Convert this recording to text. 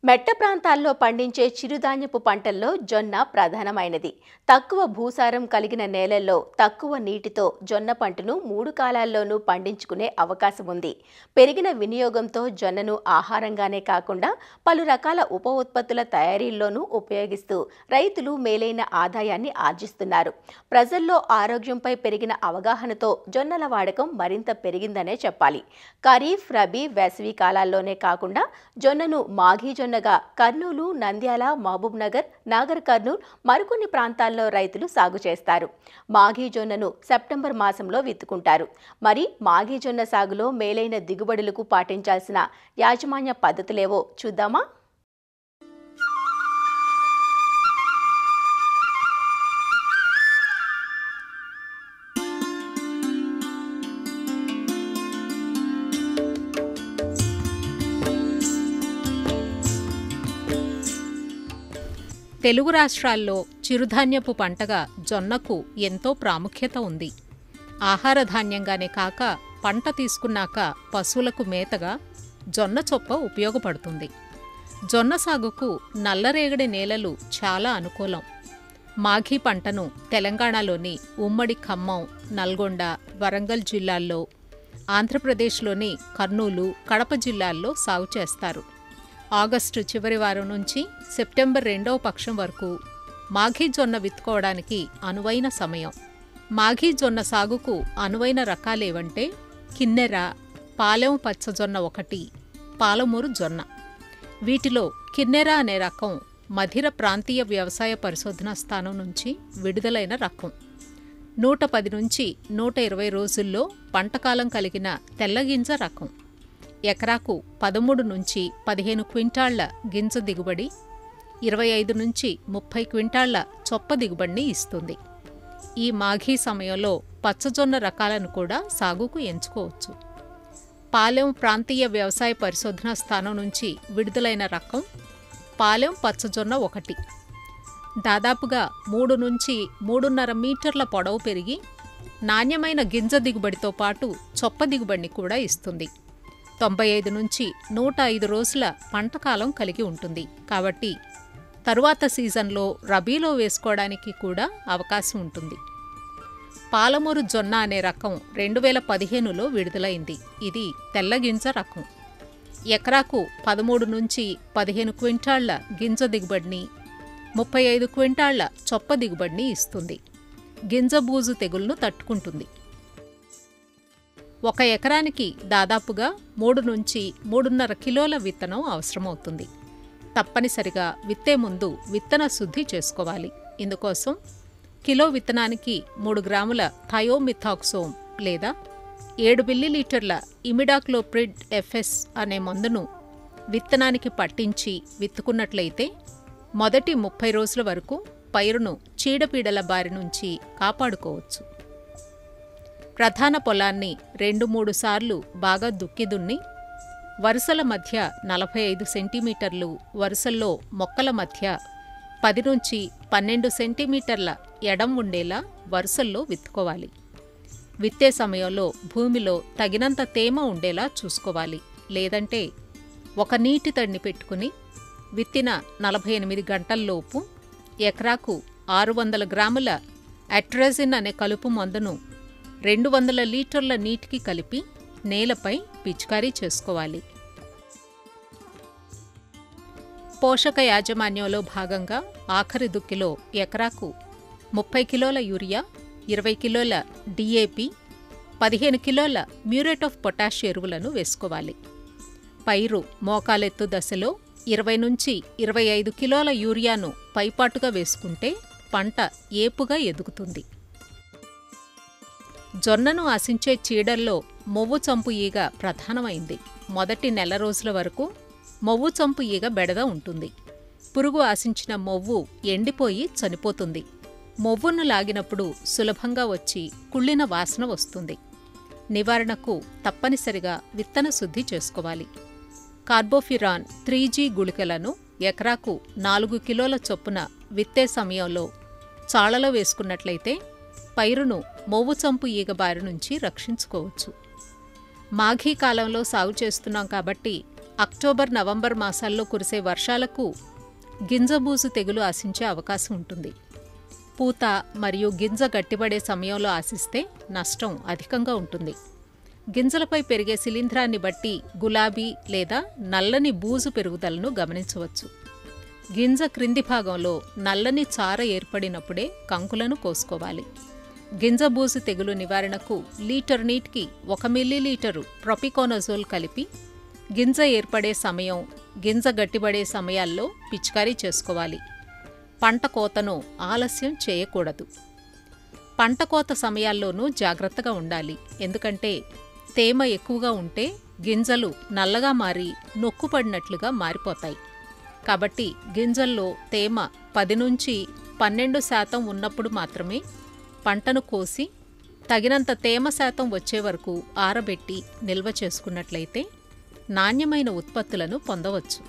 మెట్ట ప్రాంతాల్లో పండించే చిరుధాన్యపు పంటల్లో జొన్న ప్రధానమైనది. తక్కువ భూసారం కలిగిన నేలల్లో తక్కువ నీటితో జొన్న పంటను 3 కాలాల్లోనూ పండించుకునే అవకాశం ఉంది. పెరిగిన వినియోగంతో జొన్నను ఆహారంగానే కాకుండా పలు రకాల ఉప ఉత్పత్తుల తయారీల్లోనూ ఉపయోగిస్తూ రైతులు మేలైన ఆదాయాన్ని ఆర్జిస్తున్నారు. ప్రజల్లో ఆరోగ్యంపై పెరిగిన అవగాహనతో జొన్నల వాడకం మరింత పెరిగిందనే చెప్పాలి. ఖరీఫ్, రబీ, వేసవి కాలాల్లోనే కాకుండా జొన్నను మాఘీ జొన్నగా కర్నూలు, నంద్యాల, మహబూబ్ నగర్, నాగర్ కర్నూల్ మరికొన్ని ప్రాంతాల్లో రైతులు సాగు చేస్తారు. మాఘీ జొన్నను సెప్టెంబర్ మాసంలో విత్తుకుంటారు. మరి మాఘీ జొన్న సాగులో మేలైన దిగుబడులకు పాటించాల్సిన యాజమాన్య పద్ధతులేవో చూద్దామా? తెలుగు రాష్ట్రాల్లో చిరుధాన్యపు పంటగా జొన్నకు ఎంతో ప్రాముఖ్యత ఉంది. ఆహార ధాన్యంగానే కాక పంట తీసుకున్నాక పశువులకు మేతగా జొన్న చొప్ప ఉపయోగపడుతుంది. జొన్న సాగుకు నల్లరేగడి నేలలు చాలా అనుకూలం. మాఘీ పంటను తెలంగాణలోని ఉమ్మడి ఖమ్మం, నల్గొండ, వరంగల్ జిల్లాల్లో, ఆంధ్రప్రదేశ్లోని కర్నూలు, కడప జిల్లాల్లో సాగు చేస్తారు. ఆగస్టు చివరి వారం నుంచి సెప్టెంబర్ 2వ పక్షం వరకు మాఘీ జొన్న విత్తుకోవడానికి అనువైన సమయం. మాఘీ జొన్న సాగుకు అనువైన రకాలేవంటే కిన్నెర, పాలెం పచ్చజొన్న 1, పాలమూరు జొన్న. వీటిలో కిన్నెర అనే రకం మధిర ప్రాంతీయ వ్యవసాయ పరిశోధనా స్థానం నుంచి విడుదలైన రకం. 110 నుంచి 120 రోజుల్లో పంటకాలం కలిగిన తెల్లగింజ రకం. ఎకరాకు 13 నుంచి 15 క్వింటాళ్ల గింజ దిగుబడి, 25 నుంచి 30 క్వింటాళ్ల చొప్ప దిగుబడిని ఇస్తుంది. ఈ మాఘీ సమయంలో పచ్చజొన్న రకాలను కూడా సాగుకు ఎంచుకోవచ్చు. పాలెం ప్రాంతీయ వ్యవసాయ పరిశోధనా స్థానం నుంచి విడుదలైన రకం పాలెం పచ్చజొన్న 1. దాదాపుగా 3 నుంచి 3.5 మీటర్ల పొడవు పెరిగి నాణ్యమైన గింజ దిగుబడితో పాటు చొప్ప దిగుబడిని కూడా ఇస్తుంది. 95 నుంచి 105 రోజుల పంటకాలం కలిగి ఉంటుంది. కాబట్టి తరువాత సీజన్లో రబీలో వేసుకోవడానికి కూడా అవకాశం ఉంటుంది. పాలమూరు జొన్న అనే రకం 2015లో విడుదలైంది. ఇది తెల్లగింజ రకం. ఎకరాకు 13 నుంచి 15 క్వింటాళ్ల గింజ దిగుబడిని, 35 క్వింటాళ్ల చొప్ప దిగుబడిని ఇస్తుంది. గింజ బూజు తెగుళ్లను తట్టుకుంటుంది. 1 ఎకరానికి దాదాపుగా 3 నుంచి 3.5 కిలోల విత్తనం అవసరమవుతుంది. తప్పనిసరిగా విత్తే ముందు విత్తన శుద్ధి చేసుకోవాలి. ఇందుకోసం కిలో విత్తనానికి 3 గ్రాముల థయోమిథాక్సోమ్ లేదా 7 మిల్లీలీటర్ల ఇమిడాక్లోప్రిడ్ ఎఫ్ఎస్ అనే మందును విత్తనానికి పట్టించి విత్తుకున్నట్లయితే మొదటి 30 రోజుల వరకు పైరును చీడపీడల బారి నుంచి కాపాడుకోవచ్చు. ప్రధాన పొలాన్ని 2-3 సార్లు బాగా దుక్కి దున్ని, వరుసల మధ్య 45 సెంటీమీటర్లు, వరుసల్లో మొక్కల మధ్య 10 నుంచి 12 సెంటీమీటర్ల ఎడం ఉండేలా వరుసల్లో విత్తుకోవాలి. విత్తే సమయంలో భూమిలో తగినంత తేమ ఉండేలా చూసుకోవాలి. లేదంటే ఒక నీటి తడిని పెట్టుకుని విత్తిన 48 గంటల్లోపు ఎకరాకు 600 గ్రాముల అట్రజిన్ అనే కలుపు మందును 200 లీటర్ల నీటికి కలిపి నేలపై పిచికారీ చేసుకోవాలి. పోషక యాజమాన్యంలో భాగంగా ఆఖరి దుక్కిలో ఎకరాకు 30 కిలోల యూరియా, 20 కిలోల డిఏపి, 15 కిలోల మ్యూరేట్ ఆఫ్ పొటాష్ ఎరువులను వేసుకోవాలి. పైరు మోకాలెత్తు దశలో 20 నుంచి 25 కిలోల యూరియాను పైపాటుగా వేసుకుంటే పంట ఏపుగా ఎదుగుతుంది. జొన్నను ఆశించే చీడల్లో మొవ్వు చంపు ఈగ ప్రధానమైంది. మొదటి నెల రోజుల వరకు మొవ్వు చంపు ఈగ బెడద ఉంటుంది. పురుగు ఆశించిన మొవ్వు ఎండిపోయి చనిపోతుంది. మొవ్వును లాగినప్పుడు సులభంగా వచ్చి కుళ్ళిన వాసన వస్తుంది. నివారణకు తప్పనిసరిగా విత్తన శుద్ధి చేసుకోవాలి. కార్బోఫిరాన్ 3G గుళికలను ఎకరాకు 4 కిలోల చొప్పున విత్తే సమయంలో చాళలో వేసుకున్నట్లయితే పైరును మొవ్వు చంపు ఈగ బారి నుంచి రక్షించుకోవచ్చు. మాఘీ కాలంలో సాగు చేస్తున్నాం కాబట్టి అక్టోబర్, నవంబర్ మాసాల్లో కురిసే వర్షాలకు గింజబూజు తెగులు ఆశించే అవకాశం ఉంటుంది. పూత మరియు గింజ గట్టిపడే సమయంలో ఆశిస్తే నష్టం అధికంగా ఉంటుంది. గింజలపై పెరిగే శిలీంధ్రాన్ని బట్టి గులాబీ లేదా నల్లని బూజు పెరుగుదలను గమనించవచ్చు. గింజ క్రింది భాగంలో నల్లని చార ఏర్పడినప్పుడే కంకులను కోసుకోవాలి. గింజ బూజు తెగులు నివారణకు లీటర్ నీటికి 1 మిల్లీలీటరు ప్రొపికోనజోల్ కలిపి గింజ ఏర్పడే సమయం, గింజ గట్టిపడే సమయాల్లో పిచికారీ చేసుకోవాలి. పంట కోతను ఆలస్యం చేయకూడదు. పంట కోత సమయాల్లోనూ జాగ్రత్తగా ఉండాలి. ఎందుకంటే తేమ ఎక్కువగా ఉంటే గింజలు నల్లగా మారి నొక్కుపడినట్లుగా మారిపోతాయి. కాబట్టి గింజల్లో తేమ 10 నుంచి 12% ఉన్నప్పుడు మాత్రమే పంటను కోసి తగినంత తేమ శాతం వచ్చే వరకు ఆరబెట్టి నిల్వ చేసుకున్నట్లయితే నాణ్యమైన ఉత్పత్తులను పొందవచ్చు.